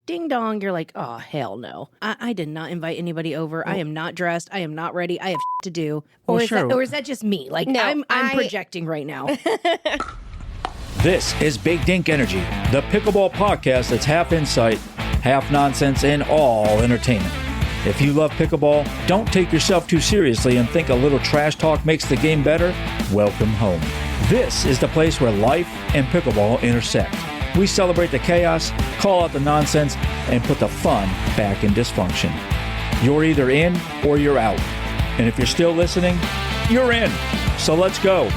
ding dong, you're like, oh, hell no. I did not invite anybody over. I am not dressed. I am not ready. I have to do. Or, is that just me? Like, No, I'm projecting right now. This is Big Dink Energy, the pickleball podcast that's half insight, half nonsense, and all entertainment. If you love pickleball, don't take yourself too seriously and think a little trash talk makes the game better, welcome home. This is the place where life and pickleball intersect. We celebrate the chaos, call out the nonsense, and put the fun back in dysfunction. You're either in or you're out. And if you're still listening, you're in. So let's go.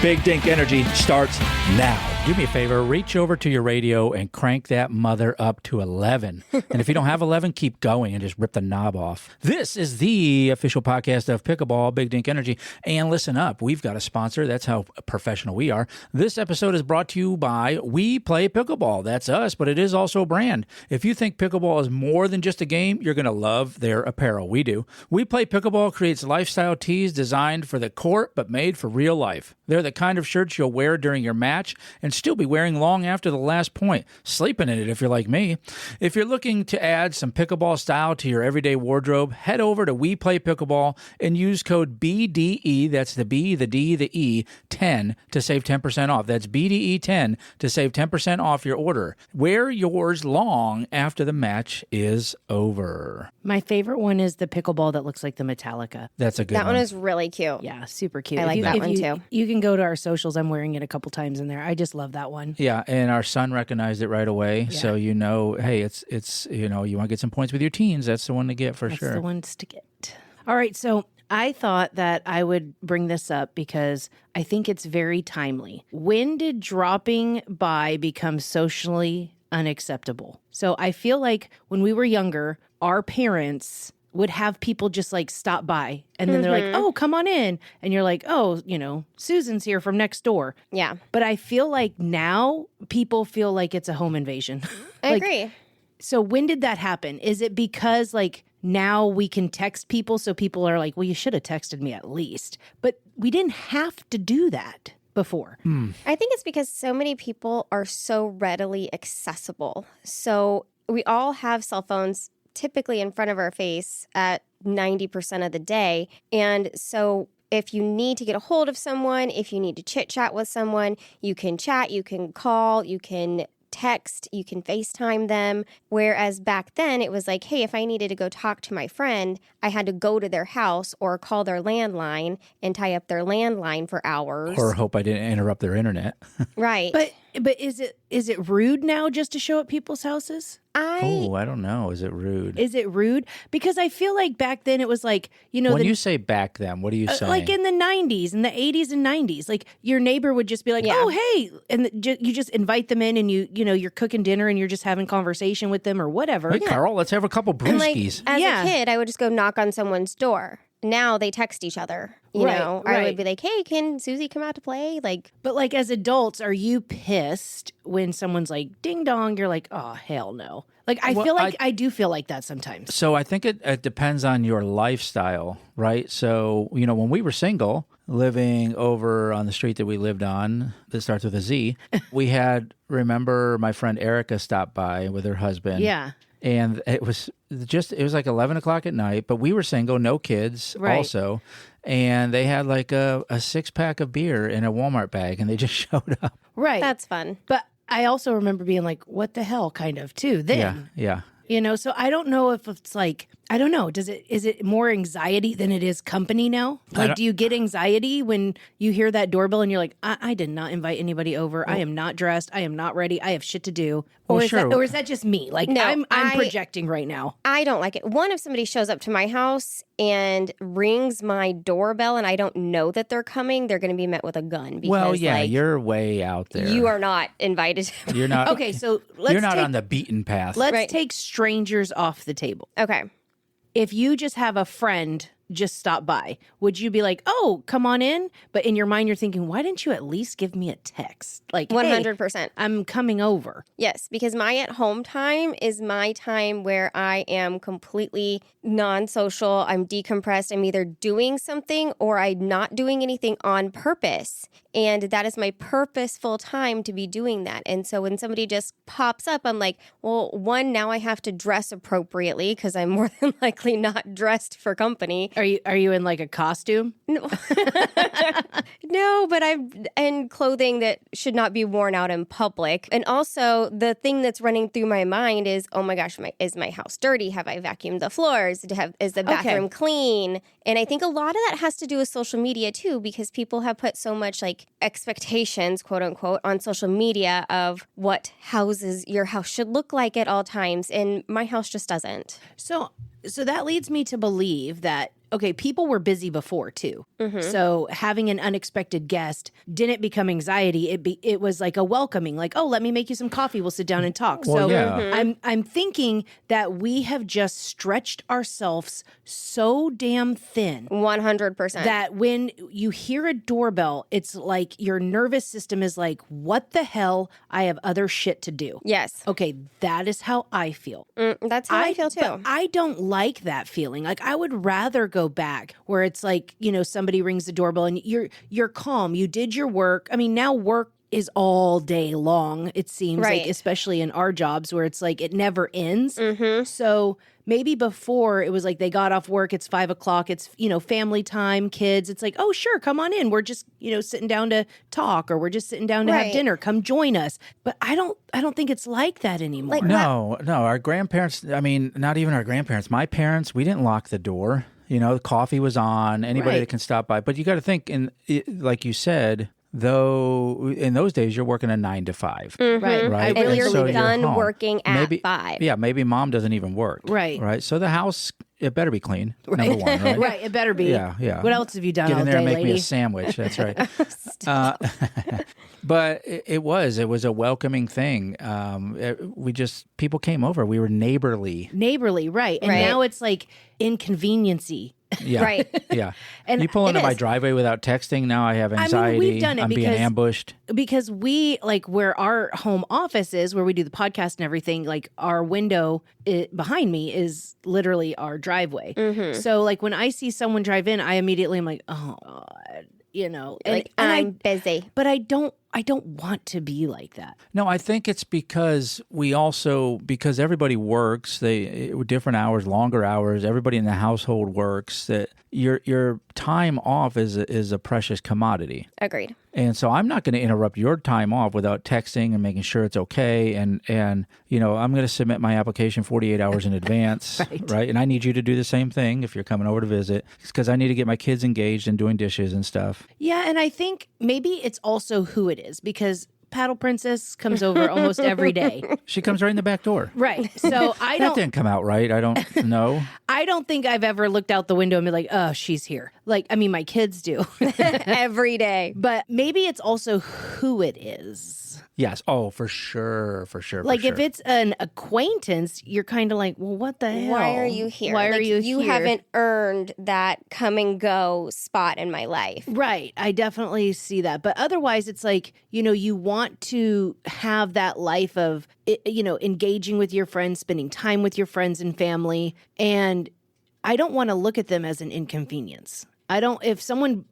Big Dink Energy starts now. Do me a favor, reach over to your radio and crank that mother up to 11. And if you don't have 11, keep going and just rip the knob off. This is the official podcast of Pickleball, Big Dink Energy. And listen up, we've got a sponsor. That's how professional we are. This episode is brought to you by We Play Pickleball. That's us, but it is also a brand. If you think pickleball is more than just a game, you're going to love their apparel. We do. We Play Pickleball creates lifestyle tees designed for the court, but made for real life. They're the kind of shirts you'll wear during your match and still be wearing long after the last point, sleeping in it if you're like me. If you're looking to add some pickleball style to your everyday wardrobe, head over to We Play Pickleball and use code BDE, that's the B, the D, the E, 10 to save 10% off. That's BDE 10 to save 10% off your order. Wear yours long after the match is over. My favorite one is the pickleball that looks like the Metallica. That's a good one. That one is really cute. Yeah, super cute. I like that one too. You can go to our socials. I'm wearing it a couple times in there. I just love that one. Yeah, and our son recognized it right away. Yeah. So you know, hey, it's you know, you want to get some points with your teens. That's the one to get for sure. That's the ones to get. All right, so I thought that I would bring this up because I think it's very timely. When did dropping by become socially unacceptable? So I feel like when we were younger, our parents would have people just like stop by and then they're like, oh, come on in. And you're like, oh, you know, Susan's here from next door. Yeah. But I feel like now people feel like it's a home invasion. I agree. So when did that happen? Is it because like now we can text people so people are like, well, you should have texted me at least. But we didn't have to do that before. I think it's because so many people are so readily accessible. So we all have cell phones typically in front of our face at 90% of the day. And so if you need to get a hold of someone, if you need to chit chat with someone, you can chat, you can call, you can text, you can FaceTime them. Whereas back then it was like, hey, if I needed to go talk to my friend, I had to go to their house or call their landline and tie up their landline for hours. Or hope I didn't interrupt their internet. Right. But is it rude now just to show at people's houses? I don't know. Is it rude? Is it rude? Because I feel like back then it was like, you know, when you say back then, what are you saying? Like in the 90s, in the 80s and 90s, like your neighbor would just be like, oh, hey. And you just invite them in and you know, you're cooking dinner and you're just having conversation with them or whatever. Hey, Carl, let's have a couple brewskis. Like, as a kid, I would just go knock on someone's door. Now they text each other. You know, I would be like, hey, can Susie come out to play? Like, but like as adults, are you pissed when someone's like, ding dong? You're like, oh, hell no. Like, I feel like I do feel like that sometimes. So I think it depends on your lifestyle, right? So, you know, when we were single, living over on the street that we lived on, that starts with a Z, we had, remember my friend Erica stopped by with her husband. Yeah. And it was like 11 o'clock at night, but we were single, no kids also. And they had like a 6-pack of beer in a Walmart bag and they just showed up. Right. That's fun. But I also remember being like, what the hell kind of too then. Yeah. You know, so I don't know if it's like, I don't know. Is it more anxiety than it is company now? Like, do you get anxiety when you hear that doorbell and you're like, I did not invite anybody over. I am not dressed. I am not ready. I have shit to do. Or is that just me? Like, no, I'm projecting right now. I don't like it. One, if somebody shows up to my house and rings my doorbell and I don't know that they're coming, they're going to be met with a gun. Because, you're way out there. You are not invited. You're not. Okay, so you're not on the beaten path. Let's take strangers off the table. Okay. If you just have a friend just stop by, would you be like, oh, come on in? But in your mind, you're thinking, why didn't you at least give me a text? Like, 100%. Hey, I'm coming over. Yes, because my at-home time is my time where I am completely non-social. I'm decompressed. I'm either doing something or I'm not doing anything on purpose. And that is my purposeful time to be doing that. And so when somebody just pops up, I'm like, well, one, now I have to dress appropriately because I'm more than likely not dressed for company. Are you in like a costume? No, no, but I'm in clothing that should not be worn out in public. And also the thing that's running through my mind is, oh my gosh, is my house dirty? Have I vacuumed the floors? Is the bathroom clean? And I think a lot of that has to do with social media too, because people have put so much like expectations, quote unquote, on social media of what your house should look like at all times. And my house just doesn't. So that leads me to believe that, okay, people were busy before too. So having an unexpected guest didn't become anxiety. It was like a welcoming, like, oh, let me make you some coffee. We'll sit down and talk. Well, so yeah. I'm thinking that we have just stretched ourselves so damn thin 100%. that when you hear a doorbell, it's like your nervous system is like, what the hell? I have other shit to do. Yes. Okay, that is how I feel. That's how I feel too. But I don't like that feeling. Like I would rather go back where it's like, somebody rings the doorbell and you're calm. You did your work. I mean, now work is all day long, it seems like, especially in our jobs where it's like it never ends. So maybe before it was like they got off work, it's 5 o'clock, it's, family time, kids. It's like, oh, sure, come on in. We're just, sitting down to talk, or we're just sitting down to have dinner. Come join us. But I don't think it's like that anymore. No, our grandparents, I mean, not even our grandparents. My parents, we didn't lock the door. The coffee was on, anybody that can stop by. But you got to think, like you said, though, in those days, you're working a 9 to 5. Right. And you're so done working at 5. Yeah, maybe mom doesn't even work. Right. So the house, it better be clean, number one, right? Right, it better be. Yeah. What else have you done Get all in there day, and make lady? me a sandwich. That's right. But it was a welcoming thing. People came over. We were neighborly. Right. And now it's like inconveniency. Yeah. Right. Yeah. And you pull into my driveway without texting. Now I have anxiety. We've done it I'm being ambushed. Because we, like, where our home office is, where we do the podcast and everything, like, our window behind me is literally our driveway. So, like, when I see someone drive in, I immediately am like, oh, God, I'm busy. But I don't want to be like that. No, I think it's because because everybody works, different hours, longer hours, everybody in the household works, that your time off is a precious commodity. Agreed. And so I'm not going to interrupt your time off without texting and making sure it's okay. And I'm going to submit my application 48 hours in advance, right? And I need you to do the same thing if you're coming over to visit, because I need to get my kids engaged in doing dishes and stuff. Yeah, and I think maybe it's also who it is, because Paddle Princess comes over almost every day. She comes right in the back door. Right. So That didn't come out right. I don't know. I don't think I've ever looked out the window and be like, oh, she's here. Like, I mean, my kids do. Every day. But maybe it's also who it is. Yes. Oh, for sure. Like, if it's an acquaintance, you're kind of like, well, what the hell? Why are you here? Why are you here? You haven't earned that come and go spot in my life. Right. I definitely see that. But otherwise, it's like, you want to have that life of, engaging with your friends, spending time with your friends and family. And I don't want to look at them as an inconvenience. If someone,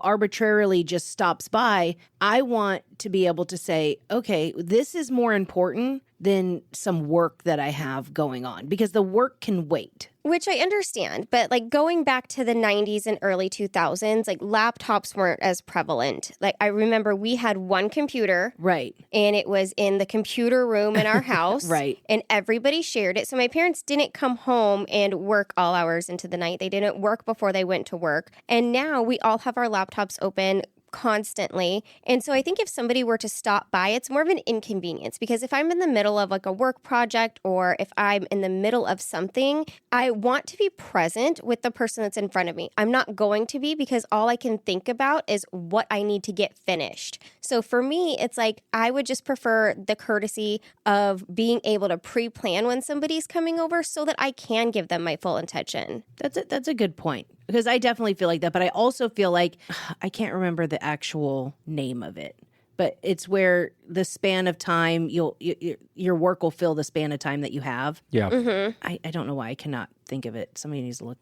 arbitrarily just stops by, I want to be able to say, okay, this is more important than some work that I have going on, because the work can wait. Which I understand, but like going back to the 90s and early 2000s, like laptops weren't as prevalent. Like I remember we had one computer. Right. And it was in the computer room in our house. Right. And everybody shared it. So my parents didn't come home and work all hours into the night. They didn't work before they went to work. And now we all have our laptops open constantly. And so I think if somebody were to stop by, it's more of an inconvenience, because if I'm in the middle of like a work project, or if I'm in the middle of something, I want to be present with the person that's in front of me. I'm not going to be, because all I can think about is what I need to get finished. So for me, it's like I would just prefer the courtesy of being able to pre-plan when somebody's coming over so that I can give them my full attention. That's a good point. Because I definitely feel like that. But I also feel like I can't remember the actual name of it. But it's where the span of time your work will fill the span of time that you have. Yeah. Mm-hmm. I don't know why I cannot think of it. Somebody needs to look.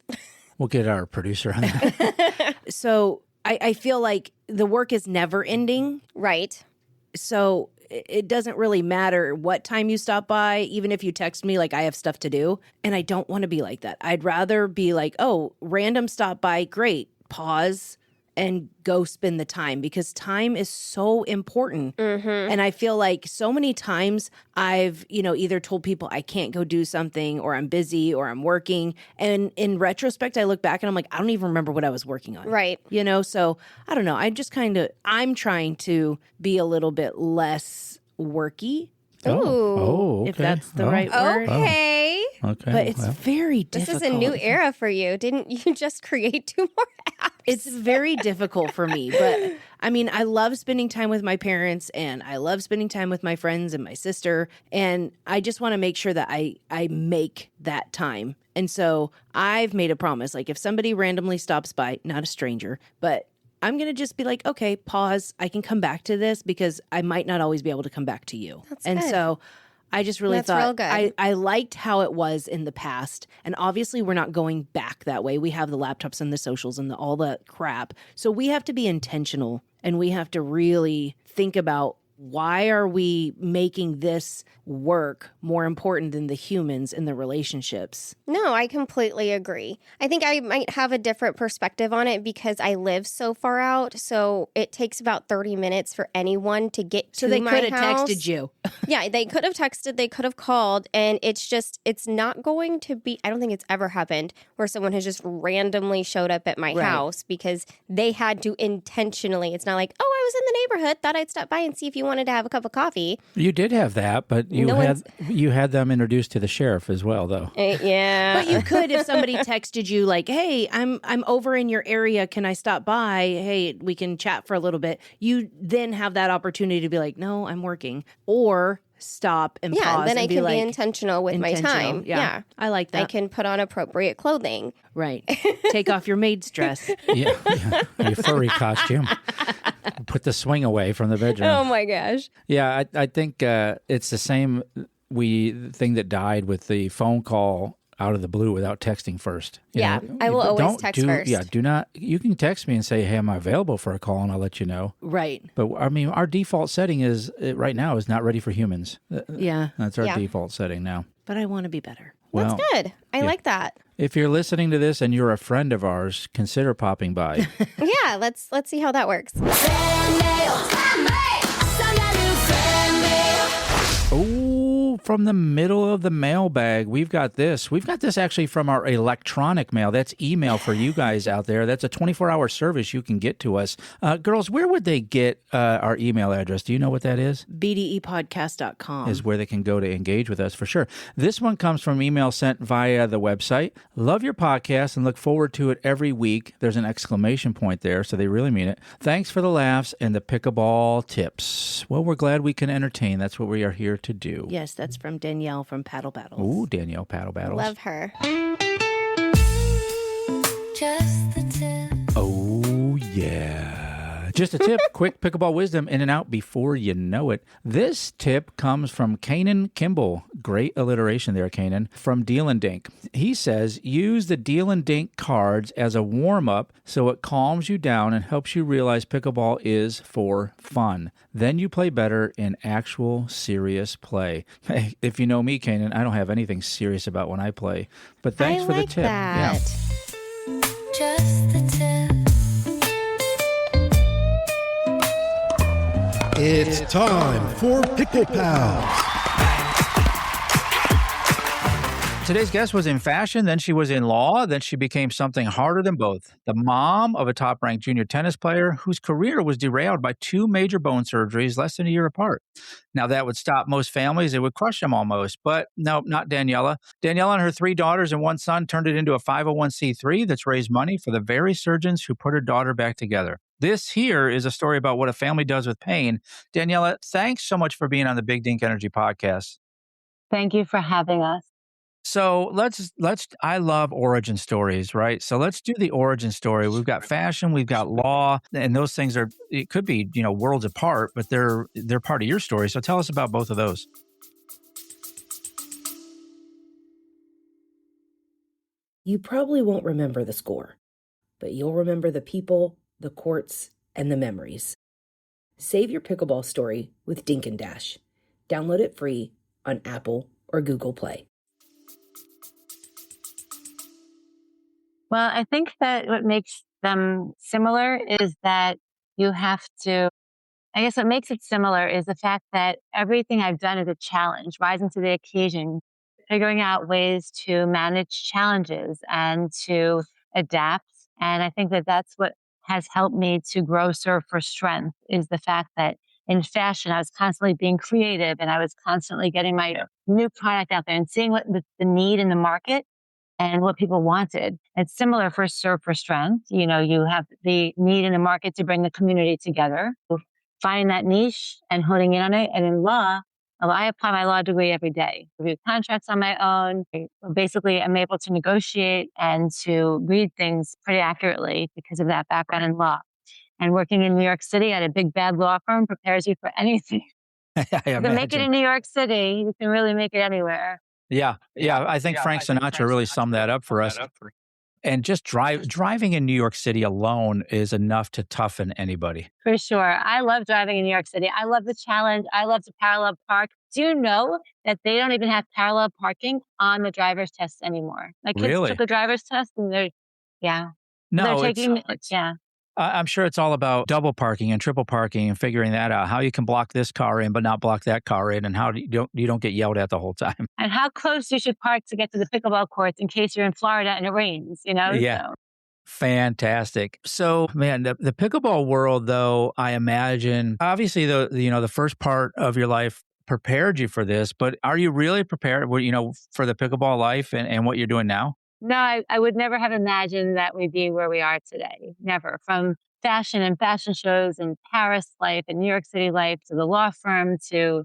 We'll get our producer on that. So I feel like the work is never ending. Right. So it doesn't really matter what time you stop by, even if you text me like I have stuff to do. And I don't want to be like that. I'd rather be like, oh, random stop by. Great. Pause and go spend the time, because time is so important. Mm-hmm. And I feel like so many times I've, either told people I can't go do something, or I'm busy, or I'm working. And in retrospect, I look back and I'm like, I don't even remember what I was working on. Right. So I don't know. I'm trying to be a little bit less worky. Okay. If that's the right word. Okay. Okay. But it's very This difficult. is a new era for you. Didn't you just create 2 more apps? It's very difficult for me. But I mean, I love spending time with my parents, and I love spending time with my friends and my sister. And I just want to make sure that I make that time. And so I've made a promise. Like if somebody randomly stops by, not a stranger, but I'm going to just be like, okay, pause. I can come back to this, because I might not always be able to come back to you. That's and good. so I just really That's real thought good. I liked how it was in the past. And obviously we're not going back that way. We have the laptops and the socials and all the crap. So we have to be intentional, and we have to really think about, why are we making this work more important than the humans and the relationships? No, I completely agree. I think I might have a different perspective on it because I live so far out. So it takes about 30 minutes for anyone to get to my house. So they could have texted you. Yeah, they could have texted, they could have called, and it's not going to be, I don't think it's ever happened where someone has just randomly showed up at my Right. house because they had to intentionally. It's not like, oh, I was in the neighborhood, thought I'd stop by and see if you wanted to have a cup of coffee. You did have that, but you had them introduced to the sheriff as well, though. Yeah. But you could, if somebody texted you like, hey, I'm over in your area. Can I stop by? Hey, we can chat for a little bit. You then have that opportunity to be like, no, I'm working. Or stop and pause. Then I and can like, be intentional with my time. Yeah. I like that. I can put on appropriate clothing. Right. Take off your maid's dress. Yeah. Your furry costume. Put the swing away from the bedroom. Oh my gosh. Yeah, I think it's the same thing that died with the phone call out of the blue without texting first. Yeah, I will always text first. Yeah, do not. You can text me and say, hey, am I available for a call? And I'll let you know. Right. But I mean, our default setting is right now is not ready for humans. Yeah. That's our default setting now. But I want to be better. Well, That's good. I like that. If you're listening to this and you're a friend of ours, consider popping by. Yeah, let's see how that works. Oh, from the middle of the mailbag, we've got this. We've got this actually from our electronic mail. That's email for you guys out there. That's a 24-hour service you can get to us. Girls, where would they get our email address? Do you know what that is? BDEpodcast.com Is where they can go to engage with us for sure. This one comes from email sent via the website. Love your podcast and look forward to it every week. There's an exclamation point there, so they really mean it. Thanks for the laughs and the pickleball tips. Well, we're glad we can entertain. That's what we are here to do. Yes, that's from Danielle from Paddle Battles. Ooh, Danielle Paddle Battles. Love her. Just the tip. Oh, yeah. Just a tip, quick pickleball wisdom in and out before you know it. This tip comes from Kanan Kimball. Great alliteration there, Kanan. From Deal and Dink. He says, use the Deal and Dink cards as a warm-up so it calms you down and helps you realize pickleball is for fun. Then you play better in actual serious play. Hey, if you know me, Kanan, I don't have anything serious about when I play. But thanks for the tip. That. Just the tip. It's time for Pickle Pals. Today's guest was in fashion, then she was in law, then she became something harder than both. The mom of a top-ranked junior tennis player whose career was derailed by 2 major bone surgeries less than a year apart. Now, that would stop most families. It would crush them almost. But no, not Daniella. Daniella and her 3 daughters and 1 son turned it into a 501c3 that's raised money for the very surgeons who put her daughter back together. This here is a story about what a family does with pain. Daniella, thanks so much for being on the Big Dink Energy podcast. Thank you for having us. So I love origin stories, right? So let's do the origin story. We've got fashion, we've got law, and those things it could be, worlds apart, but they're part of your story. So tell us about both of those. You probably won't remember the score, but you'll remember the people, the courts, and the memories. Save your pickleball story with Dink and Dash. Download it free on Apple or Google Play. Well, I think that what makes them similar is that you have to, I guess what makes it similar is the fact that everything I've done is a challenge, rising to the occasion, figuring out ways to manage challenges and to adapt. And I think that that's what has helped me to grow Serve for Strength is the fact that in fashion, I was constantly being creative and I was constantly getting my new product out there and seeing what the need in the market and what people wanted. It's similar for Serve for Strength. You have the need in the market to bring the community together, finding that niche and honing in on it. And in law, I apply my law degree every day, review contracts on my own. Basically, I'm able to negotiate and to read things pretty accurately because of that background in law. And working in New York City at a big, bad law firm prepares you for anything. I You can make it in New York City. You can really make it anywhere. Yeah. I think Frank Sinatra really summed that up for us. And just driving in New York City alone is enough to toughen anybody. For sure. I love driving in New York City. I love the challenge. I love to parallel park. Do you know that they don't even have parallel parking on the driver's test anymore? My kids Really? took a driver's test and they're No, taking, I'm sure it's all about double parking and triple parking and figuring that out. How you can block this car in but not block that car in, and how you don't get yelled at the whole time. And how close you should park to get to the pickleball courts in case you're in Florida and it rains. Yeah. So. Fantastic. So, man, the pickleball world, though, I imagine, obviously, the first part of your life prepared you for this, but are you really prepared, for the pickleball life and what you're doing now? No, I would never have imagined that we'd be where we are today. Never. From fashion and fashion shows and Paris life and New York City life to the law firm to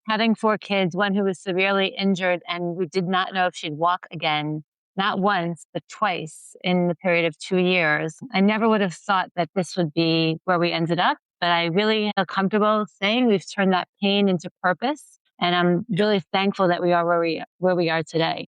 having 4 kids, one who was severely injured and we did not know if she'd walk again, not once, but twice in the period of 2 years. I never would have thought that this would be where we ended up, but I really feel comfortable saying we've turned that pain into purpose. And I'm really thankful that we are where we are today.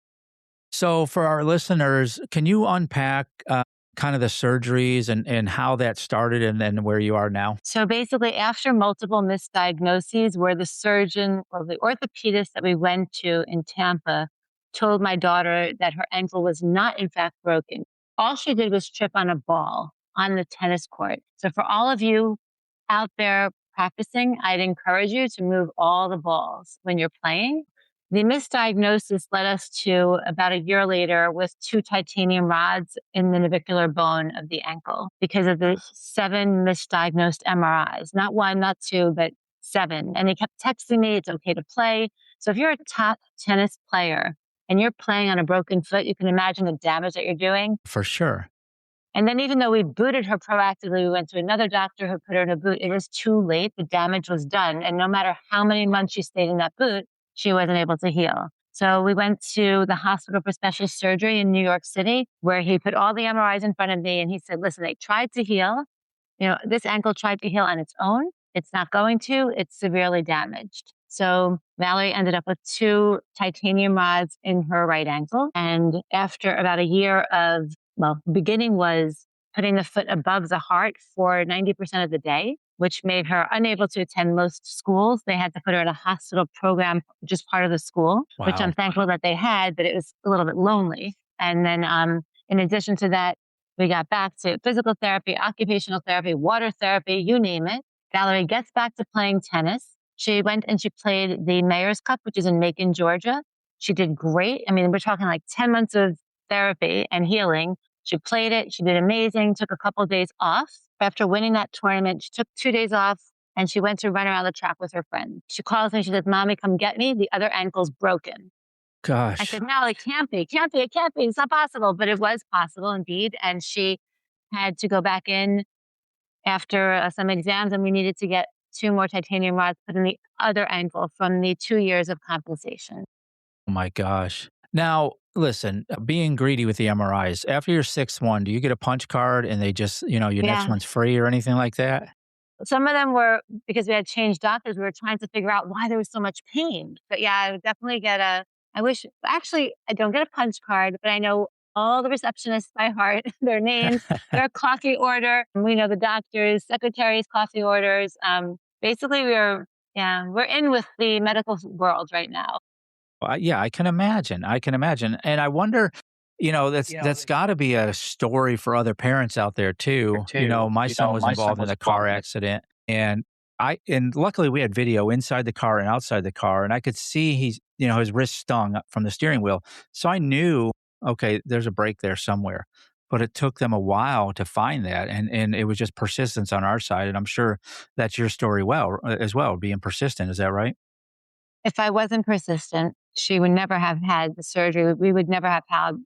So for our listeners, can you unpack kind of the surgeries and how that started and then where you are now? So basically, after multiple misdiagnoses, where the surgeon or the orthopedist that we went to in Tampa told my daughter that her ankle was not, in fact, broken. All she did was trip on a ball on the tennis court. So for all of you out there practicing, I'd encourage you to move all the balls when you're playing. The misdiagnosis led us to about a year later with 2 titanium rods in the navicular bone of the ankle because of the 7 misdiagnosed MRIs. Not 1, not 2, but 7. And they kept texting me, it's okay to play. So if you're a top tennis player and you're playing on a broken foot, you can imagine the damage that you're doing. For sure. And then even though we booted her proactively, we went to another doctor who put her in a boot. It was too late. The damage was done. And no matter how many months she stayed in that boot, she wasn't able to heal. So we went to the hospital for special surgery in New York City, where he put all the MRIs in front of me and he said, listen, they tried to heal. This ankle tried to heal on its own. It's not going to. It's severely damaged. So Valerie ended up with 2 titanium rods in her right ankle. And after about a year of, beginning was putting the foot above the heart for 90% of the day, which made her unable to attend most schools. They had to put her in a hospital program, just part of the school, which I'm thankful that they had, but it was a little bit lonely. And then in addition to that, we got back to physical therapy, occupational therapy, water therapy, you name it. Valerie gets back to playing tennis. She went and she played the Mayor's Cup, which is in Macon, Georgia. She did great. I mean, we're talking like 10 months of therapy and healing. She played it. She did amazing. Took a couple of days off. After winning that tournament, she took 2 days off and she went to run around the track with her friend. She calls me. She said, Mommy, come get me. The other ankle's broken. Gosh. I said, no, it can't be. It can't be. It can't be. It's not possible. But it was possible indeed. And she had to go back in after some exams and we needed to get 2 more titanium rods put in the other ankle from the 2 years of compensation. Oh my gosh. Now, listen, being greedy with the MRIs, after your sixth one, do you get a punch card and they just, your next Yeah. one's free or anything like that? Some of them were because we had changed doctors, we were trying to figure out why there was so much pain. But yeah, I would definitely get actually, I don't get a punch card, but I know all the receptionists by heart, their names, their coffee order. We know the doctors, secretaries, coffee orders. Basically, we're in with the medical world right now. Yeah, I can imagine. I can imagine. And I wonder, that's got to be a story for other parents out there too. My son was involved in a car accident and luckily we had video inside the car and outside the car and I could see his wrist stung from the steering wheel. So I knew, okay, there's a break there somewhere. But it took them a while to find that and it was just persistence on our side and I'm sure that's your story as well, being persistent, is that right? If I wasn't persistent, she would never have had the surgery. We would never have found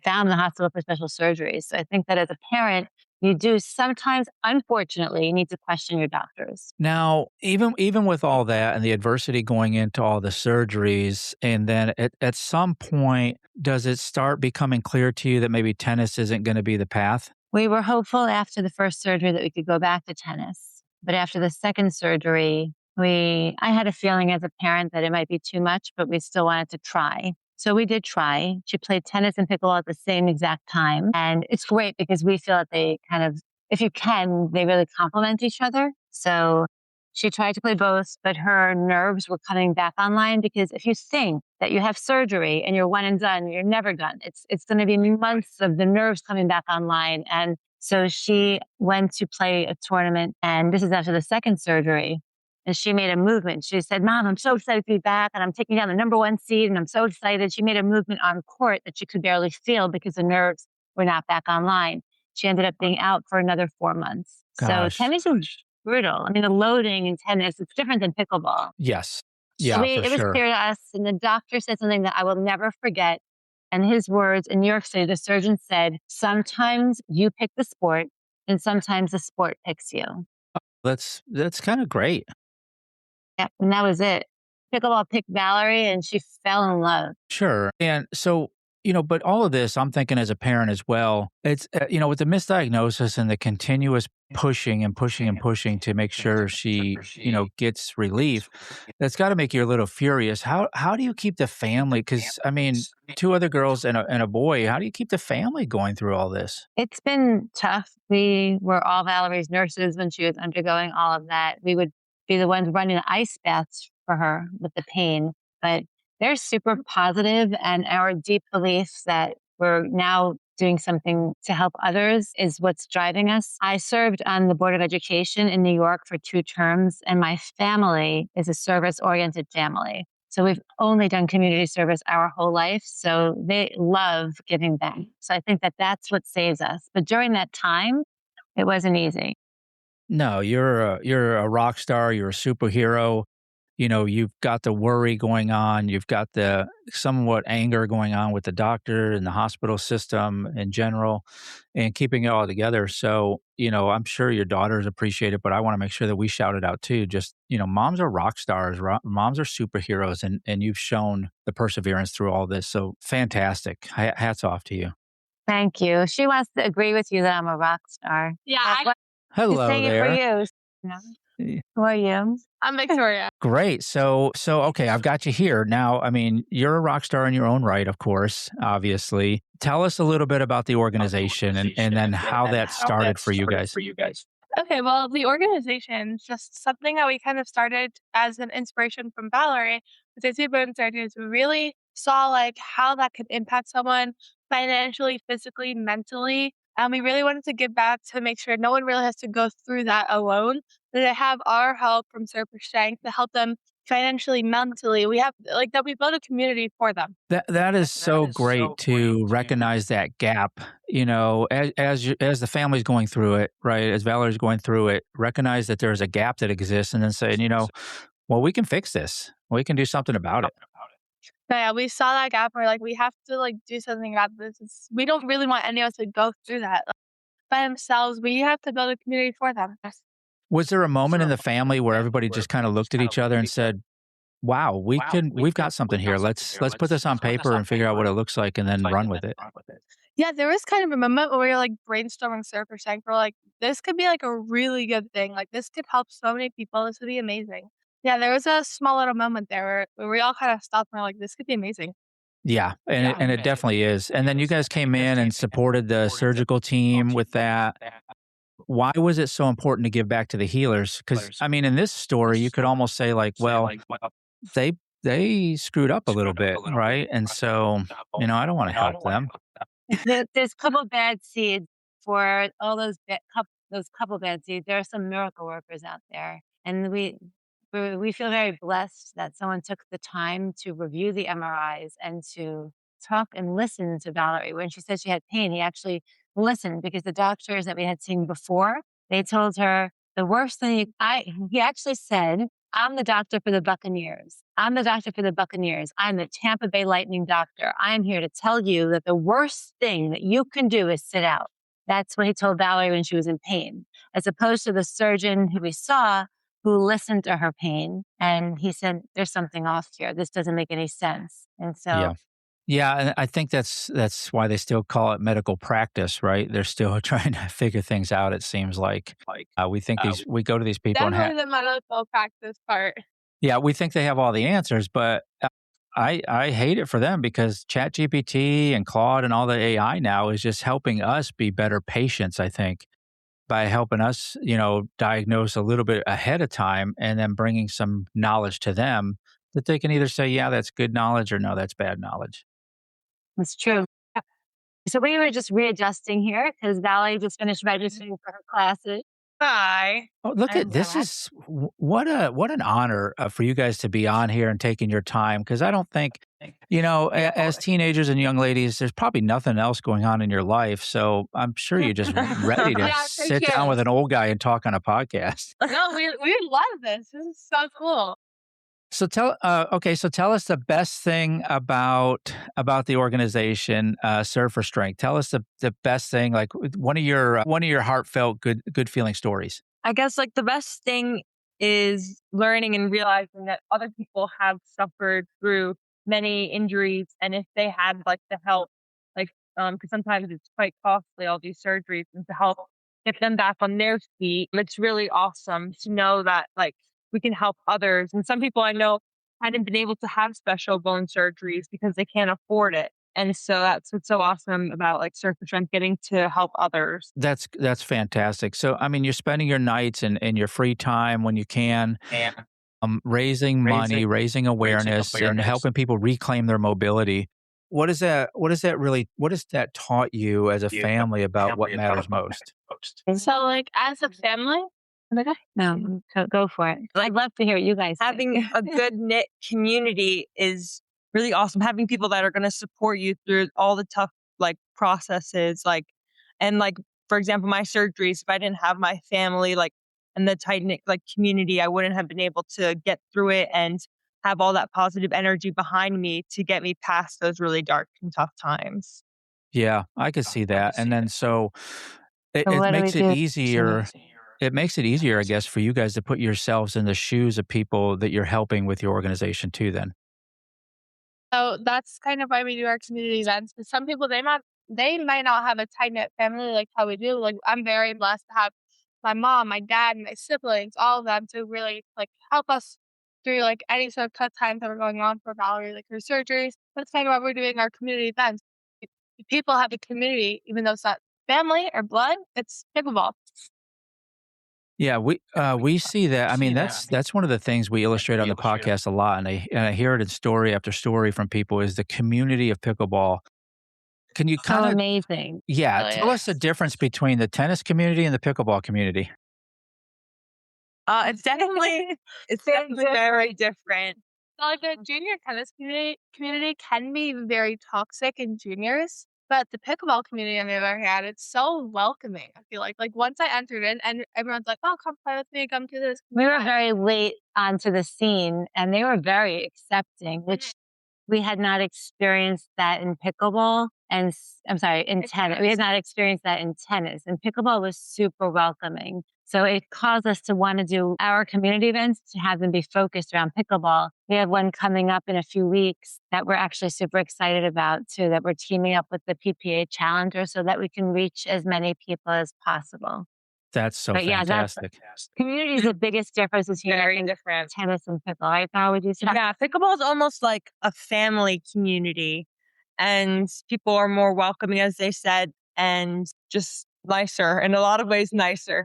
in the hospital for special surgeries. So I think that as a parent, you do sometimes, unfortunately, you need to question your doctors. Now, even with all that and the adversity going into all the surgeries, and then at some point, does it start becoming clear to you that maybe tennis isn't going to be the path? We were hopeful after the first surgery that we could go back to tennis. But after the second surgery, I had a feeling as a parent that it might be too much, but we still wanted to try. So we did try. She played tennis and pickleball at the same exact time. And it's great because we feel that they kind of, if you can, they really complement each other. So she tried to play both, but her nerves were coming back online because if you think that you have surgery and you're one and done, you're never done. It's going to be months of the nerves coming back online. And so she went to play a tournament, and this is after the second surgery. And she made a movement. She said, "Mom, I'm so excited to be back and I'm taking down the number one seed and I'm so excited." She made a movement on court that she could barely feel because the nerves were not back online. She ended up being out for another 4 months. Gosh. So tennis is brutal. I mean, the loading in tennis, it's different than pickleball. Yes. So Yeah, for it was sure. clear to us, and the doctor said something that I will never forget. And his words in New York City, the surgeon said, "Sometimes you pick the sport and sometimes the sport picks you." That's kind of great. Yeah, and that was it. Pickleball picked Valerie and she fell in love. Sure. And so, but all of this, I'm thinking as a parent as well, it's, with the misdiagnosis and the continuous pushing and pushing and pushing to make sure she, gets relief, that's got to make you a little furious. How do you keep the family? Because, I mean, two other girls and a boy, how do you keep the family going through all this? It's been tough. We were all Valerie's nurses when she was undergoing all of that. We would be the ones running the ice baths for her with the pain. But they're super positive, and our deep belief that we're now doing something to help others is what's driving us. I served on the Board of Education in New York for 2 terms, and my family is a service-oriented family. So we've only done community service our whole life. So they love giving back. So I think that that's what saves us. But during that time, it wasn't easy. No, you're a rock star. You're a superhero. You've got the worry going on. You've got the somewhat anger going on with the doctor and the hospital system in general and keeping it all together. So, I'm sure your daughters appreciate it, but I want to make sure that we shout it out too. Just, moms are rock stars. Moms are superheroes and you've shown the perseverance through all this. So fantastic. Hats off to you. Thank you. She wants to agree with you that I'm a rock star. Yeah, Hello She's saying there. it for you. No. Who are you? I'm Victoria. Great. So okay, I've got you here. Now, I mean, you're a rock star in your own right, of course, obviously. Tell us a little bit about the organization and then how that started for you guys. Okay, well, the organization is just something that we kind of started as an inspiration from Valerie. With the two bone surgeries, we really saw how that could impact someone financially, physically, mentally. And we really wanted to give back to make sure no one really has to go through that alone. That they have our help from Serve for Strength to help them financially, mentally. We have that we built a community for them. That is so great to recognize that gap, as the family's going through it, right? As Valerie's going through it, recognize that there's a gap that exists and then saying, well, we can fix this. We can do something about it. Yeah, we saw that gap. We're we have to do something about this. We don't really want any of us to go through that by themselves. We have to build a community for them. Was there a moment in the family where everybody just kind of looked at each other and said, Wow, we've got something here. Let's put this on paper and figure out what it looks like and then run with it. Yeah, there was kind of a moment where we were like brainstorming surf or shank. We're like, this could be like a really good thing. Like this could help so many people. This would be amazing. Yeah, there was a small little moment there where we all kind of stopped and we're like, this could be amazing. Yeah, and it definitely is. And then you guys came in and supported the surgical team with that. Why was it so important to give back to the healers? Because I mean, in this story, you could almost say like, well, they screwed up a little bit, right? And so, I don't want to help them. There's a couple bad seeds for all those couple bad seeds. There are some miracle workers out there, and we feel very blessed that someone took the time to review the MRIs and to talk and listen to Valerie. When she said she had pain, he actually listened, because the doctors that we had seen before, they told her the worst thing. He actually said, I'm the doctor for the Buccaneers. I'm the doctor for the Buccaneers. I'm the Tampa Bay Lightning doctor. I am here to tell you that the worst thing that you can do is sit out. That's what he told Valerie when she was in pain, as opposed to the surgeon who we saw, who listened to her pain. And he said, there's something off here. This doesn't make any sense. And so Yeah, and I think that's why they still call it medical practice, right? They're still trying to figure things out. It seems like we go to these people and Definitely the medical practice part. we think they have all the answers, but I hate it for them, because ChatGPT and Claude and all the AI now is just helping us be better patients, I think, by helping us, diagnose a little bit ahead of time and then bringing some knowledge to them that they can either say, yeah, that's good knowledge, or no, that's bad knowledge. it's true. So we were just readjusting here because Valerie just finished registering for her classes. Hi. Oh, look at this! Is what an honor for you guys to be on here and taking your time, because I don't think, as teenagers and young ladies, there's probably nothing else going on in your life, so I'm sure you're just ready to sit down with an old guy and talk on a podcast. No, we love this. This is so cool. So tell us the best thing about the organization, Serve for Strength. Tell us the best thing, like one of your heartfelt good feeling stories. I guess like the best thing is learning and realizing that other people have suffered through many injuries, and if they had like the help, like because sometimes it's quite costly, all these surgeries, and to help get them back on their feet, it's really awesome to know that like we can help others. And some people I know hadn't been able to have special bone surgeries because they can't afford it. And so that's what's so awesome about like Surf for Strength, getting to help others. That's fantastic. So, I mean, you're spending your nights and your free time when you can, raising money, raising awareness, and helping people reclaim their mobility. What is that taught you as a family about what matters most? So like as a family, No, go for it. I'd love to hear what you guys think. Having a good knit community is really awesome. Having people that are going to support you through all the tough like processes, like, and like, for example, my surgeries, if I didn't have my family, like, and the tight knit like community, I wouldn't have been able to get through it and have all that positive energy behind me to get me past those really dark and tough times. Yeah, I could see that. And then so it So what do makes we it do? easier. It makes it easier, I guess, for you guys to put yourselves in the shoes of people that you're helping with your organization too, then. So that's kind of why we do our community events. Because some people they might not have a tight knit family like how we do. Like I'm very blessed to have my mom, my dad, and my siblings, all of them to really like help us through like any sort of tough times that are going on for Valerie, like her surgeries. That's kind of why we're doing our community events. If people have a community, even though it's not family or blood, it's pickleball. Yeah, we see that. I mean, that's one of the things we illustrate on the podcast a lot, and I hear it in story after story from people, is the community of pickleball. Can you How kind of amazing. tell us the difference between the tennis community and the pickleball community? It's definitely very different. So like the junior tennis community can be very toxic in juniors, but the pickleball community on the other hand, it's so welcoming. I feel like once I entered in, and everyone's like, "Oh, come play with me, come do this." We were very late onto the scene, and they were very accepting, which we had not experienced that in pickleball. In tennis. We had not experienced that in tennis. And pickleball was super welcoming. So it caused us to want to do our community events to have them be focused around pickleball. We have one coming up in a few weeks that we're actually super excited about too, that we're teaming up with the PPA Challenger so that we can reach as many people as possible. That's so But yeah, that's fantastic. community is the biggest difference between Very different. tennis and pickle, right? How would you say? Yeah, pickleball is almost like a family community, and people are more welcoming, as they said, and just nicer in a lot of ways. Nicer.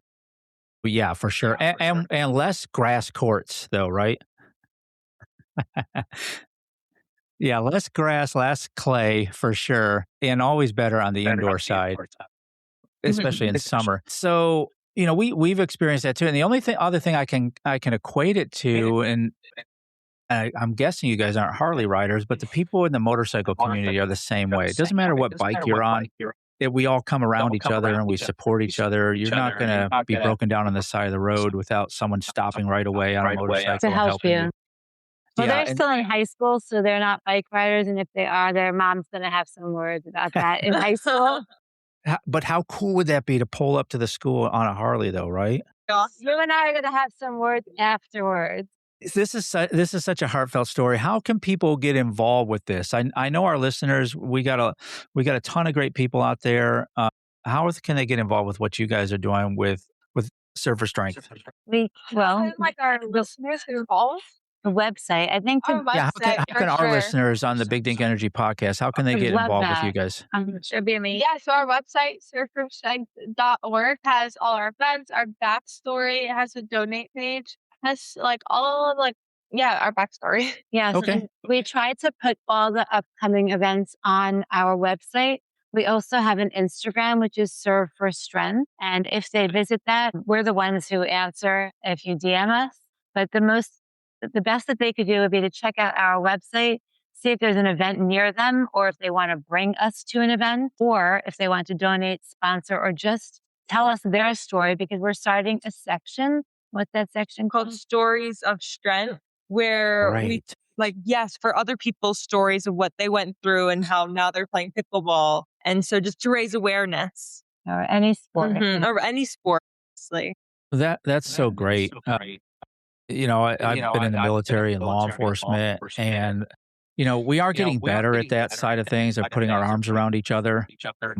Yeah, for sure. And less grass courts, though, right? Yeah, less grass, less clay for sure, and always better on the indoor side, especially in summer. So, we've experienced that too. And the only other thing I can equate it to, and I'm guessing you guys aren't Harley riders, but the people in the motorcycle community are the same way. It doesn't matter what bike you're on. We all come around each other and we support each other. You're not going to be broken down on the side of the road without someone stopping right away on a motorcycle To and help helping you. you. Well, Yeah, they're and- still in high school, so they're not bike riders. And if they are, their mom's going to have some words about that in high school. But how cool would that be to pull up to the school on a Harley, though, right? You and I are going to have some words afterwards. This is such a heartfelt story. How can people get involved with this? I know our listeners. We got a ton of great people out there. How can they get involved with what you guys are doing with Serve for Strength? Like our listeners involved. The website, I think. Yeah, how can our listeners on the Big Dink Energy podcast? How can they get involved with you guys? Should be amazing. Yeah, so our website, surfforstrength.org, has all our events, our backstory. It has a donate page. It has all of our backstory. Yes. Okay. And we try to put all the upcoming events on our website. We also have an Instagram, which is Serve for Strength. And if they visit that, we're the ones who answer if you DM us. But the best that they could do would be to check out our website, see if there's an event near them, or if they want to bring us to an event, or if they want to donate, sponsor, or just tell us their story, because we're starting a section. What's that section Called called? Stories of Strength, where we for other people's stories of what they went through and how now they're playing pickleball. And so just to raise awareness. Or any sport. Or any sport, honestly. That's so great. I've been in the military and law enforcement, and we are getting better at that side of things, of putting our arms around each other.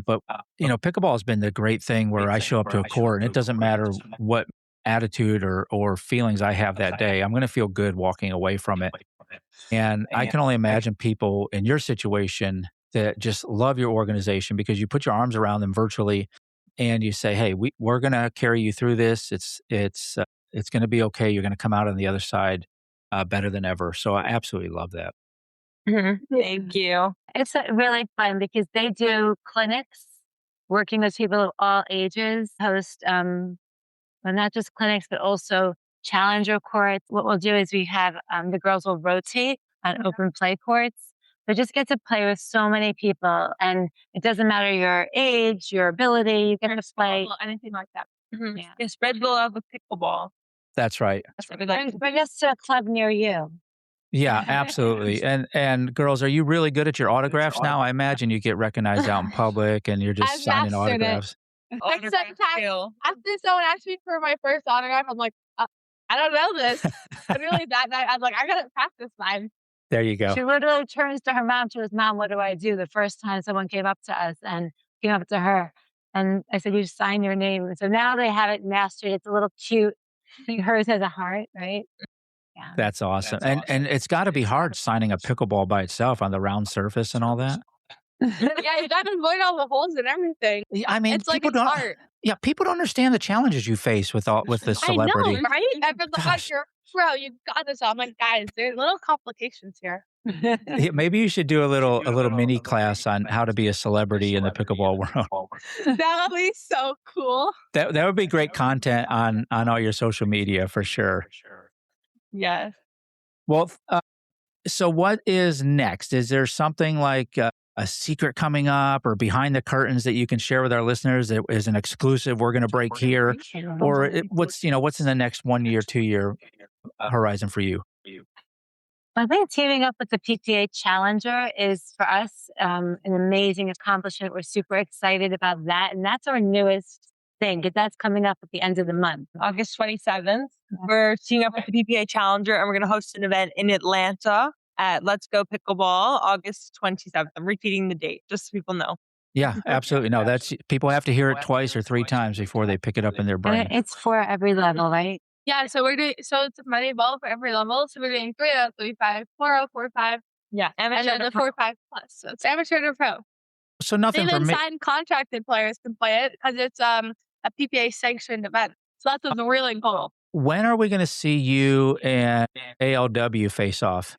But pickleball has been the great thing where I show up to a court, and it doesn't matter what attitude or feelings I have that day. I'm going to feel good walking away from it. And I can only imagine people in your situation that just love your organization because you put your arms around them virtually and you say, hey, we're going to carry you through this. It's going to be okay. You're going to come out on the other side better than ever. So I absolutely love that. Thank you. It's really fun because they do clinics working with people of all ages, host, not just clinics, but also challenger courts. What we'll do is we have the girls will rotate on open play courts. So just get to play with so many people. And it doesn't matter your age, your ability, you get to play. Anything like that. Yeah, spread the love of pickleball. That's right. Bring us to a club near you. Yeah, absolutely. And girls, are you really good at your autographs now? I imagine you get recognized out in public and you're just I've signing mastered it. autographs. Sometimes after someone asked me for my first autograph, I'm like, I don't know this. But really that night, I was like, I gotta practice mine. There you go. She literally turns to her mom. She goes, Mom, what do I do? The first time someone came up to us and came up to her. And I said, you just sign your name. And so now they have it mastered. It's a little cute. I think hers has a heart, right? Yeah. That's awesome. And it's got to be hard signing a pickleball by itself on the round surface and all that. Yeah, you gotta avoid all the holes and everything. I mean, It's like it's art. Yeah, people don't understand the challenges you face with this celebrity. I know, right? Everyone's like, you're a pro, you got this. I'm like, guys, there's little complications here. Yeah, maybe you should do a little mini class on how to be a celebrity in the pickleball world. That would be so cool. That would be great content on all your social media for sure. Yes. Well, so what is next? Is there something like a secret coming up or behind the curtains that you can share with our listeners that is an exclusive we're going to break here? Or what's in the next 1 year, 2 year horizon for you? I think teaming up with the PPA Challenger is for us an amazing accomplishment. We're super excited about that. And that's our newest Dink. That's coming up at the end of the month. August 27th, we're teaming up with the PPA Challenger, and we're going to host an event in Atlanta at Let's Go Pickleball, August 27th. I'm repeating the date, just so people know. Yeah, absolutely. No, that's people have to hear it twice or 3 times before they pick it up in their brain. And it's for every level, right? Yeah, so we're doing, so it's a money ball for every level. So we're doing 3-0, 3-5, 4-0, 4-5. Yeah, And then the 4-5 plus. So it's amateur to pro. So They nothing for even me. signed contracted players can play it because it's a PPA sanctioned event. So that's what's really cool. When are we going to see you and ALW face off?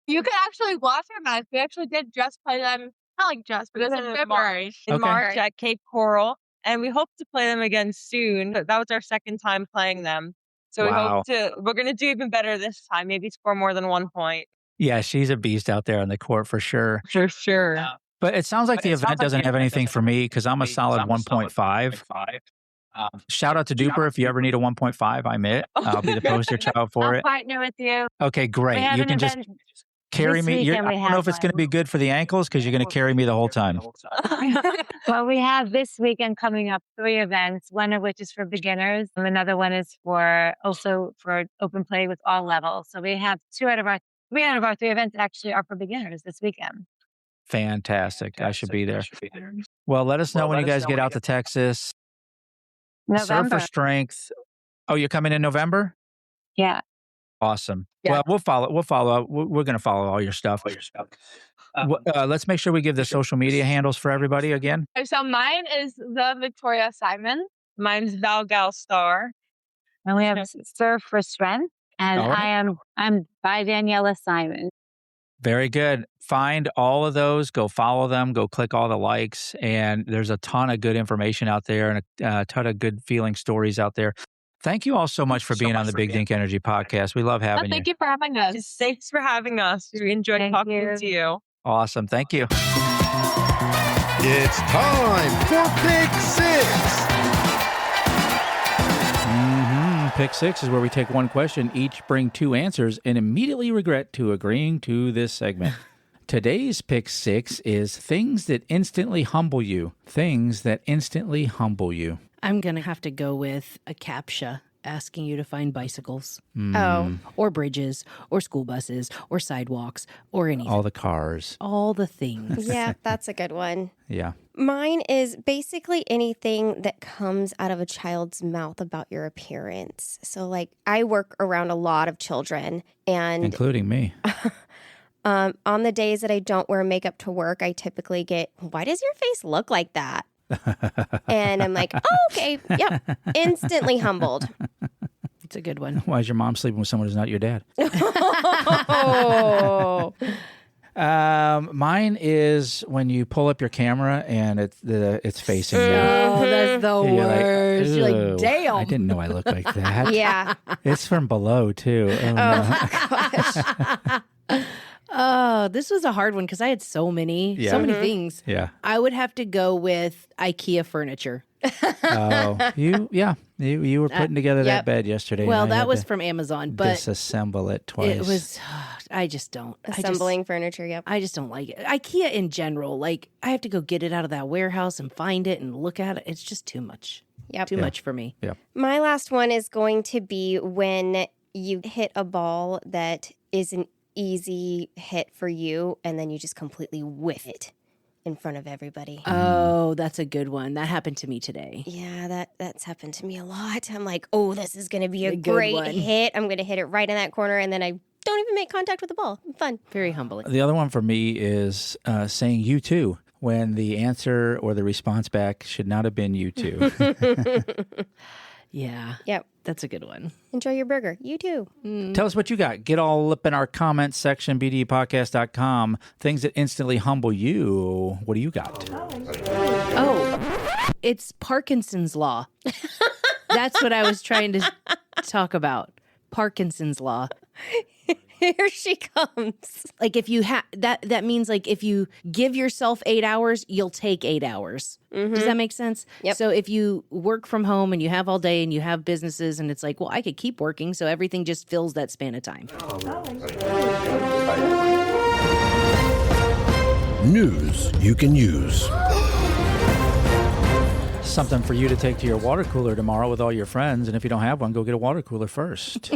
You can actually watch our match. We actually did just play them, not like just, but it was in February. In Okay. March at Cape Coral, and we hope to play them again soon. That was our second time playing them. So Wow. we're going to do even better this time, maybe score more than 1 point. Yeah, she's a beast out there on the court for sure. For sure. But it sounds like the event doesn't have anything for me because I'm a solid 1.5. Shout out to Duper. If you ever need a 1.5, I'm it. I'll be the poster child for I'll it. partner with you. Okay, We great. have You an can just event carry this me. weekend I we don't know have if it's one. going to be good for the ankles because you're going to carry me the whole time. Well, we have this weekend coming up 3 events, one of which is for beginners, and another one is also for open play with all levels. So we have 3 out of our 3 events actually are for beginners this weekend. Fantastic. I should be there. Well, let us know when you guys get out to Texas. Serve November. for Strength. Oh, you're coming in November? Yeah. Awesome. Yeah. Well, we'll follow up. We're going to follow all your stuff. Let's make sure we give the social media handles for everybody again. So mine is the Victoria Simon. Mine's Valgal Star. And we have Serve for Strength. And All right. I'm by Daniela Simon. Very good. Find all of those. Go follow them. Go click all the likes. And there's a ton of good information out there and a ton of good feeling stories out there. Thank you all so much for being on the Big Dink Energy podcast. We love having you. Thank you for having us. Thanks for having us. We enjoyed Thank talking you. to you. Awesome. Thank you. It's time for Pick Six. Pick Six is where we take one question, each bring 2 answers, and immediately regret to agreeing to this segment. Today's Pick Six is things that instantly humble you. Things that instantly humble you. I'm going to have to go with a CAPTCHA asking you to find bicycles Oh, or bridges or school buses or sidewalks or anything. All the cars. All the things. yeah, that's a good one. Yeah. Mine is basically anything that comes out of a child's mouth about your appearance. So, like, I work around a lot of children, and Including me. on the days that I don't wear makeup to work, I typically get, "Why does your face look like that?" And I'm like, "Oh, okay, yep." Instantly humbled. It's a good one. Why is your mom sleeping with someone who's not your dad? Oh, Mine is when you pull up your camera and it's facing you. Oh, that's the You're like, worst. You're like, "Ew, damn. I didn't know I looked like that." yeah. It's from below too. Oh, no. Oh, this was a hard one because I had so many things. Yeah. I would have to go with IKEA furniture. Oh, you were putting together that Yep. bed yesterday. Well, and I that had was to from Amazon, but disassemble it twice. it was, I just don't. Assembling furniture, yep. I just don't like it. IKEA in general, like I have to go get it out of that warehouse and find it and look at it. It's just too much. Yep. Too much for me. My last one is going to be when you hit a ball that is an easy hit for you, and then you just completely whiff it in front of everybody. Oh, that's a good one. That happened to me today. Yeah, that's happened to me a lot. I'm like, oh, this is going to be a A good great one. hit. I'm going to hit it right in that corner, and then I don't even make contact with the ball. Fun. Very humbling. The other one for me is saying "you too" when the answer or the response back should not have been "you too." Yeah. Yep. That's a good one. Enjoy your burger. You too. Tell us what you got. Get all up in our comments section, bdpodcast.com. Things that instantly humble you. What do you got? Oh, it's Parkinson's law. That's what I was trying to talk about. Parkinson's law. Here she comes. Like if you that means like if you give yourself 8 hours, you'll take 8 hours. Does that make sense? Yep. So if you work from home and you have all day and you have businesses and it's like, well, I could keep working, so everything just fills that span of time. News you can use. something for you to take to your water cooler tomorrow with all your friends. And if you don't have one, go get a water cooler first.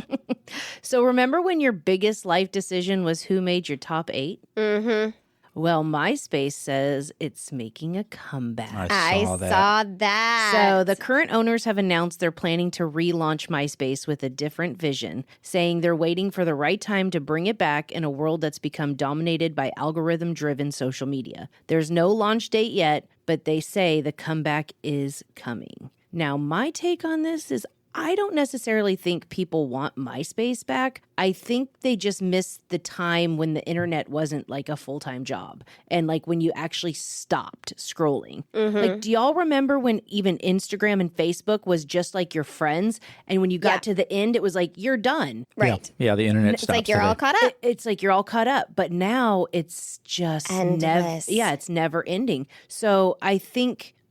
So remember when your biggest life decision was who made your top 8? Mm-hmm. Well, MySpace says it's making a comeback. I saw that. So the current owners have announced they're planning to relaunch MySpace with a different vision, saying they're waiting for the right time to bring it back in a world that's become dominated by algorithm-driven social media. There's no launch date yet, but they say the comeback is coming. Now, my take on this is I don't necessarily think people want MySpace back. I think they just miss the time when the internet wasn't like a full-time job and like when you actually stopped scrolling. Like, do y'all remember when even Instagram and Facebook was just like your friends? And when you got to the end, it was like, you're done. Right. Yeah, the internet It's stops like you're today. all caught up. It's like you're all caught up. But now it's just Endless. it's never ending. So I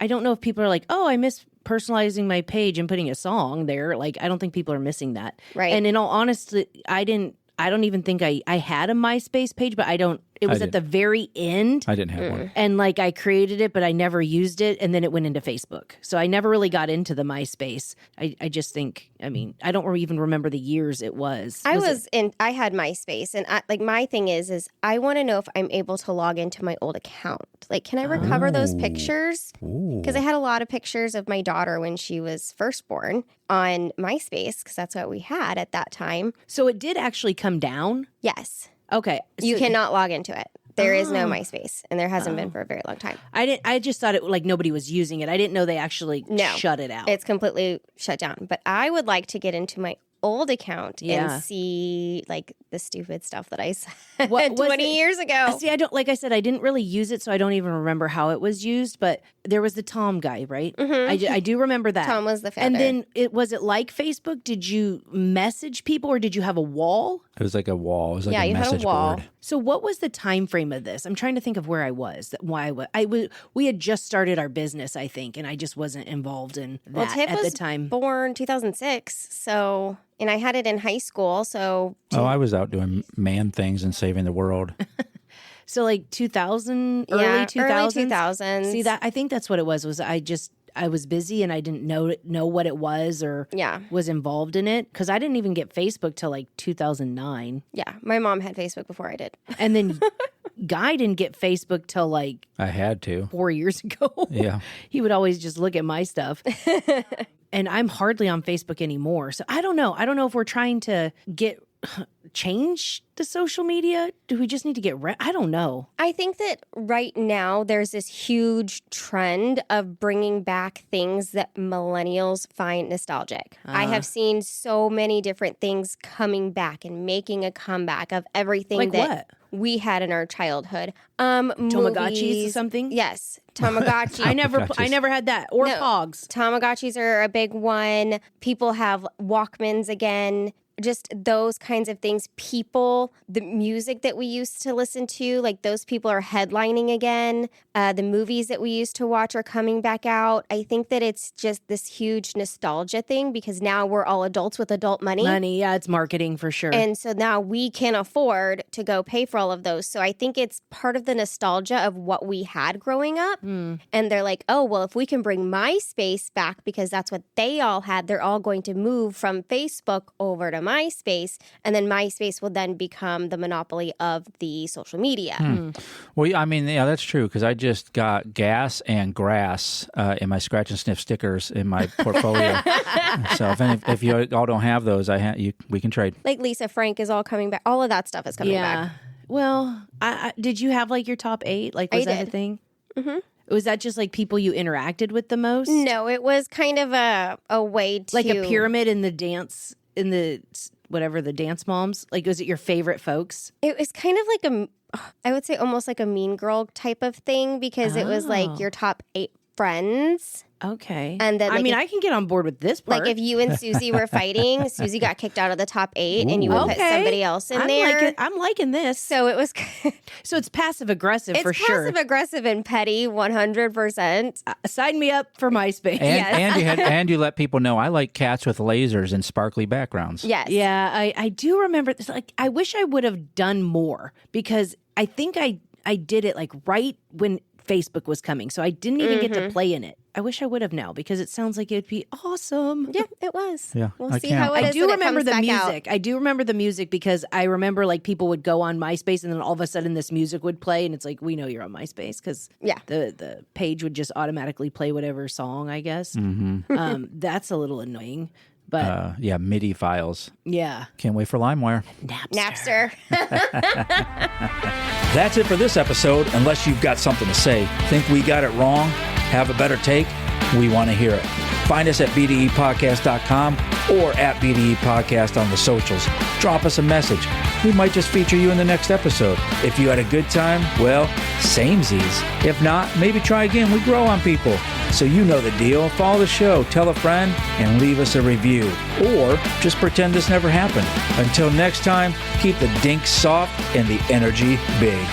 don't know if people are like, oh, I miss personalizing my page and putting a song there. Like, I don't think people are missing that. Right. And in all honesty, I don't even think I had a MySpace page, but it was at the very end. I didn't have one. And like I created it, but I never used it. And then it went into Facebook. So I never really got into the MySpace. I just think, I don't even remember the years it was. I had MySpace, and my thing is I want to know if I'm able to log into my old account. Like, can I recover those pictures? Because I had a lot of pictures of my daughter when she was first born on MySpace, because that's what we had at that time. So it did actually come down? Yes. Okay. You cannot log into it. There is no MySpace, and there hasn't been for a very long time. I just thought it like nobody was using it. I didn't know they actually shut it out. It's completely shut down. But I would like to get into my old account and see like the stupid stuff that I said 20 years ago. See, like I said, I didn't really use it, so I don't even remember how it was used, but there was the Tom guy, right? I do remember that. Tom was the founder. And then was it like Facebook? Did you message people or did you have a wall? It was like a wall. It was like Yeah, a you had a message wall. board. So what was the time frame of this? I'm trying to think of where I was. We had just started our business, I think, and I just wasn't involved in that Tip at was the time. born 2006, so, and I had it in high school, so. I was out doing man things and saving the world. So like 2000, early 2000s? Early 2000s. See, I think that's what it was I was busy and I didn't know what it was or was involved in it because I didn't even get Facebook till like 2009. Yeah, my mom had Facebook before I did. And then Guy didn't get Facebook till like I had to 4 years ago. Yeah. He would always just look at my stuff. And I'm hardly on Facebook anymore. So I don't know. I don't know if we're trying to change the social media. Do we just need to get I don't know. I think that right now there's this huge trend of bringing back things that millennials find nostalgic. I have seen so many different things coming back and making a comeback of everything like that what? We had in our childhood. Tamagotchis Movies. or something? Yes, Tamagotchi. I never had that. Or Pogs. Tamagotchis are a big one. People have Walkmans again. Just those kinds of things. People, the music that we used to listen to, like those people are headlining again. The movies that we used to watch are coming back out. I think that it's just this huge nostalgia thing because now we're all adults with adult money. Yeah, it's marketing for sure. And so now we can afford to go pay for all of those. So I think it's part of the nostalgia of what we had growing up. And they're like, oh, well, if we can bring MySpace back because that's what they all had, they're all going to move from Facebook over to MySpace. And then MySpace will then become the monopoly of the social media. Well, I mean, yeah, that's true because I just got gas and grass in my scratch and sniff stickers in my portfolio. So if you all don't have those, we can trade. Like Lisa Frank is all coming back. All of that stuff is coming back. Well, did you have like your top 8? Like, was that a thing? Mm-hmm. Was that just like people you interacted with the most? No, it was kind of a way to... Like a pyramid in the dance, in the... whatever, the dance moms? Like, was it your favorite folks? It was kind of like I would say almost like a Mean Girl type of thing because it was like your top 8 friends. Okay. And then, I can get on board with this part. Like if you and Susie were fighting, Susie got kicked out of the top 8 and you would put somebody else in there. I'm liking this. So it was... So it's passive aggressive for sure. It's passive aggressive and petty, 100%. Sign me up for MySpace. And you let people know I like cats with lasers and sparkly backgrounds. Yes. Yeah, I do remember this. Like, I wish I would have done more because I think I did it like right when Facebook was coming. So I didn't even get to play in it. I wish I would have now because it sounds like it'd be awesome. Yeah, it was. Yeah, We'll I see can't- how it is I do when it remember comes the back music. out. I do remember the music because I remember like people would go on MySpace and then all of a sudden this music would play and it's like, we know you're on MySpace because Yeah. the page would just automatically play whatever song, I guess. That's a little annoying. But Yeah, MIDI files. yeah. Can't wait for LimeWire. Napster. That's it for this episode. Unless you've got something to say, think we got it wrong, have a better take, we want to hear it. Find us at bdepodcast.com or at BDE Podcast on the socials. Drop us a message. We might just feature you in the next episode. If you had a good time, well, samesies. If not, maybe try again. We grow on people. So you know the deal. Follow the show, tell a friend, and leave us a review. Or just pretend this never happened. Until next time, keep the dink soft and the energy big.